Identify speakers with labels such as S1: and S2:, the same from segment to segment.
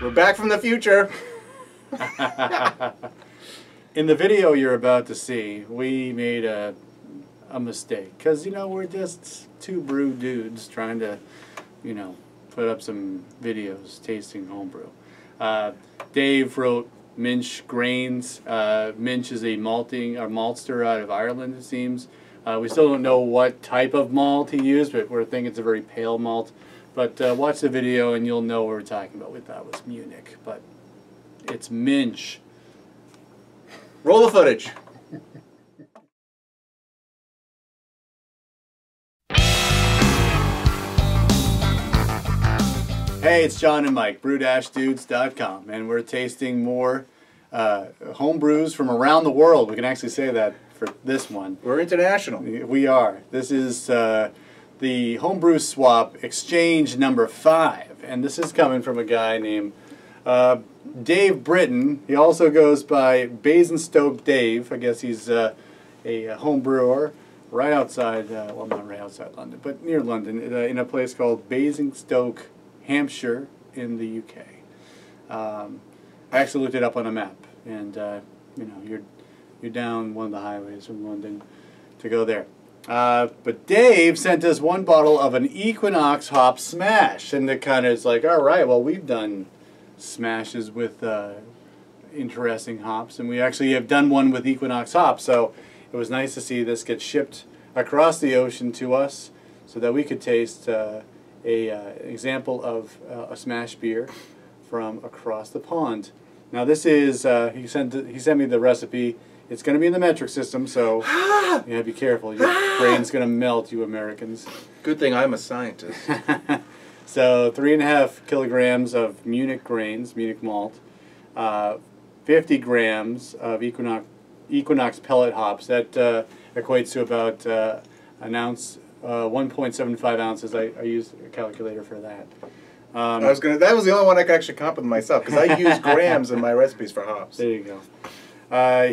S1: We're back from the future.
S2: In the video you're about to see, we made a mistake. Because, you know, we're just two brew dudes trying to, you know, put up some videos tasting homebrew. Dave wrote Minch grains. Minch is a maltster out of Ireland, it seems. We still don't know what type of malt he used, but we're thinking it's a very pale malt. But watch the video and you'll know what we're talking about. We thought it was Munich, but it's Minch.
S1: Roll the footage.
S2: Hey, it's John and Mike, brew-dudes.com, and we're tasting more home brews from around the world. We can actually say that for this one.
S1: We're international.
S2: We are. This is the Homebrew Swap Exchange number 5, and this is coming from a guy named Dave Britton. He also goes by Basingstoke Dave. I guess he's a home brewer right outside, well, not right outside London, but near London, in a place called Basingstoke, Hampshire in the UK. I actually looked it up on a map, and you know, you're down one of the highways from London to go there. But Dave sent us one bottle of an Equinox hop smash, and it kind of is like, all right, well, we've done smashes with interesting hops, and we actually have done one with Equinox hops, so it was nice to see this get shipped across the ocean to us so that we could taste an example of a smash beer from across the pond. Now this is, he sent me the recipe. It's going to be in the metric system, so you gotta be careful. Your brain's going to melt, you Americans.
S1: Good thing I'm a scientist.
S2: So 3.5 kilograms of Munich grains, Munich malt, 50 grams of Equinox pellet hops. That equates to about an ounce, 1.75 ounces. I used a calculator for that.
S1: That was the only one I could actually compliment myself, because I use grams in my recipes for hops.
S2: There you go.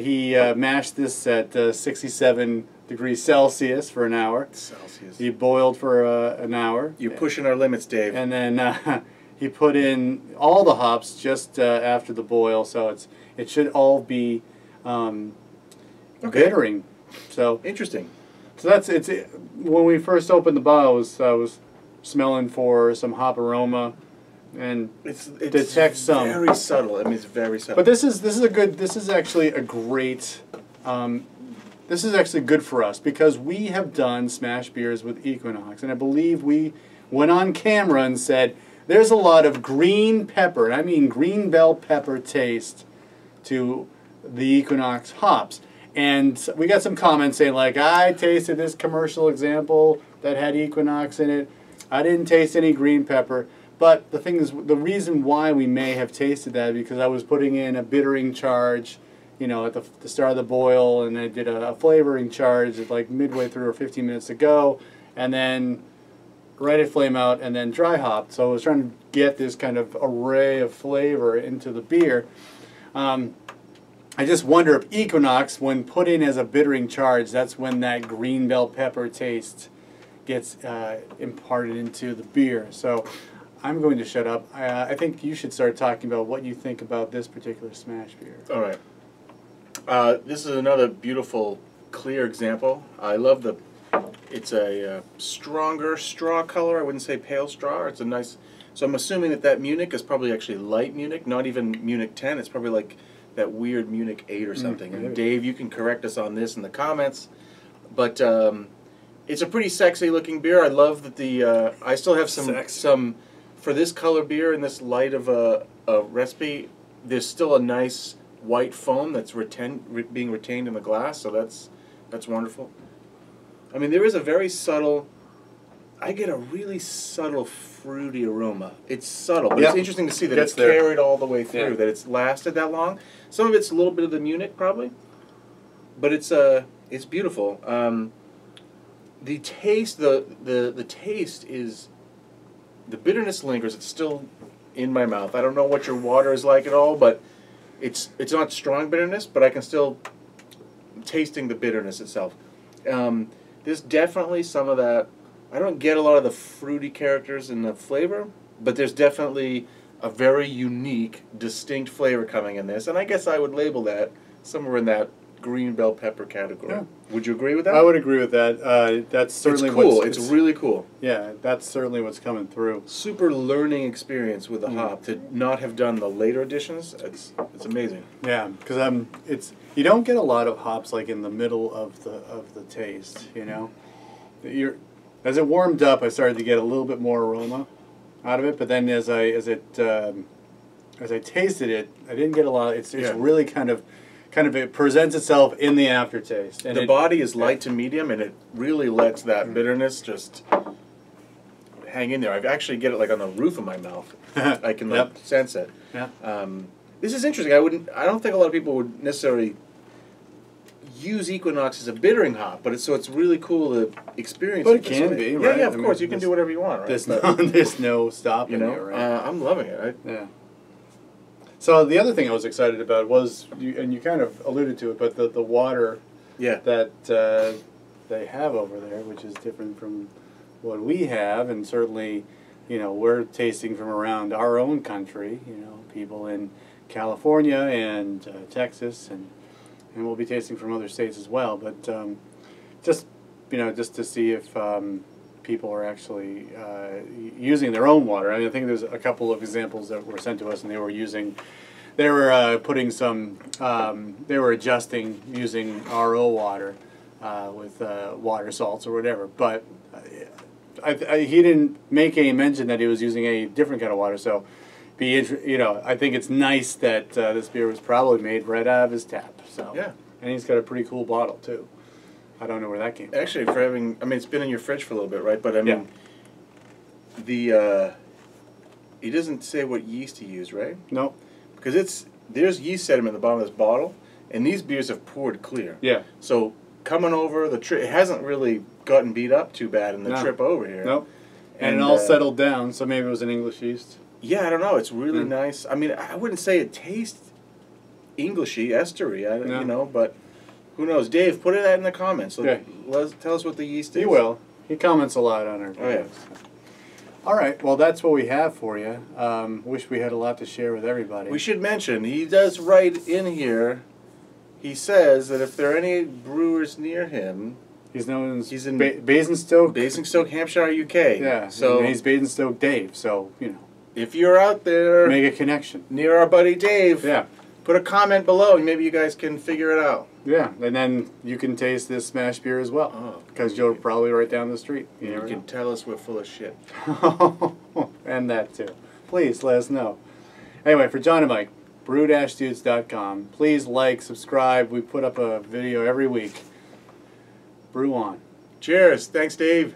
S2: He mashed this at 67 degrees Celsius for an hour.
S1: Celsius.
S2: He boiled for an hour.
S1: You're pushing our limits, Dave.
S2: And then he put in all the hops just after the boil, so it should all be bittering. So
S1: interesting.
S2: So that's when we first opened the bottle, I was smelling for some hop aroma, and
S1: it's
S2: detect some
S1: very subtle. I mean, it's very subtle.
S2: But this is actually a great. This is actually good for us because we have done smash beers with Equinox, and I believe we went on camera and said there's a lot of green pepper, and I mean green bell pepper taste to the Equinox hops. And we got some comments saying like, I tasted this commercial example that had Equinox in it. I didn't taste any green pepper. But the thing is, the reason why we may have tasted that is because I was putting in a bittering charge, you know, at the start of the boil, and I did a flavoring charge at like midway through or 15 minutes to go, and then right at flame out, and then dry hopped. So I was trying to get this kind of array of flavor into the beer. I just wonder if Equinox, when put in as a bittering charge, that's when that green bell pepper taste gets imparted into the beer. So I'm going to shut up. I think you should start talking about what you think about this particular smash beer.
S1: All right. This is another beautiful, clear example. I love it's a stronger straw color. I wouldn't say pale straw. It's a nice, so I'm assuming that Munich is probably actually light Munich, not even Munich 10. It's probably like that weird Munich 8 or something. And Dave, you can correct us on this in the comments. But it's a pretty sexy looking beer. I love that I still have some for this color beer and this light of a recipe. There's still a nice white foam that's being retained in the glass, so that's wonderful. I mean, there is a very subtle. I get a really subtle fruity aroma. It's subtle, but it's interesting to see that it's carried all the way through. That it's lasted that long. Some of it's a little bit of the Munich probably, but it's beautiful. The taste, the taste is, the bitterness lingers. It's still in my mouth. I don't know what your water is like at all, but it's not strong bitterness, but I can still tasting the bitterness itself. There's definitely some of that. I don't get a lot of the fruity characters in the flavor, but there's definitely a very unique, distinct flavor coming in this, and I guess I would label that somewhere in that green bell pepper category.
S2: Yeah.
S1: Would you agree with that?
S2: I would agree with that. That's certainly
S1: it's cool.
S2: what's,
S1: it's really cool.
S2: Yeah, that's certainly what's coming through.
S1: Super learning experience with the hop to not have done the later additions. It's amazing.
S2: Yeah, because it's you don't get a lot of hops like in the middle of the taste. You know, as it warmed up, I started to get a little bit more aroma out of it, but then as I tasted it, I didn't get a lot. It's really kind of it presents itself in the aftertaste. And
S1: the body is light to medium, and it really lets that bitterness just hang in there. I actually get it like on the roof of my mouth. I can like sense it.
S2: Yeah.
S1: This is interesting. I don't think a lot of people would necessarily use Equinox as a bittering hop, but it's really cool to experience.
S2: But it can be, right?
S1: Yeah, of course. You can do whatever you want, right?
S2: There's no stopping
S1: you know,
S2: it, right?
S1: I'm loving it.
S2: Yeah. So the other thing I was excited about was, and you kind of alluded to it, but the water that they have over there, which is different from what we have, and certainly, you know, we're tasting from around our own country. You know, people in California and Texas, and we'll be tasting from other states as well. But just to see if people are actually using their own water. I mean, I think there's a couple of examples that were sent to us, and they were putting some, they were adjusting using RO water with water salts or whatever. But he didn't make any mention that he was using a different kind of water. So, I think it's nice that this beer was probably made right out of his tap. So
S1: yeah,
S2: and he's got a pretty cool bottle too. I don't know where that came from.
S1: Actually, for having, I mean, it's been in your fridge for a little bit, right? But I mean, he doesn't say what yeast he used, right?
S2: No.
S1: Because there's yeast sediment at the bottom of this bottle, and these beers have poured clear.
S2: Yeah.
S1: So coming over the trip, it hasn't really gotten beat up too bad in the trip over here.
S2: Nope. And it all settled down, so maybe it was an English yeast.
S1: Yeah, I don't know. It's really nice. I mean, I wouldn't say it tastes Englishy, estery, you know, but who knows? Dave, put it in the comments. Tell us what the yeast is.
S2: He will. He comments a lot on our videos.
S1: Oh, yeah.
S2: All right. Well, that's what we have for you. Wish we had a lot to share with everybody.
S1: We should mention, he does write in here, he says that if there are any brewers near him,
S2: he's known as
S1: in
S2: Basingstoke,
S1: Hampshire, UK.
S2: Yeah.
S1: So
S2: he's Basingstoke Dave. So
S1: if you're out there,
S2: make a connection
S1: near our buddy Dave.
S2: Yeah.
S1: Put a comment below, and maybe you guys can figure it out.
S2: Yeah, and then you can taste this SMaSH beer as well, because you're probably right down the street.
S1: You can tell us we're full of shit.
S2: And that too. Please let us know. Anyway, for John and Mike, brew-dudes.com. Please like, subscribe. We put up a video every week. Brew on.
S1: Cheers. Thanks, Dave.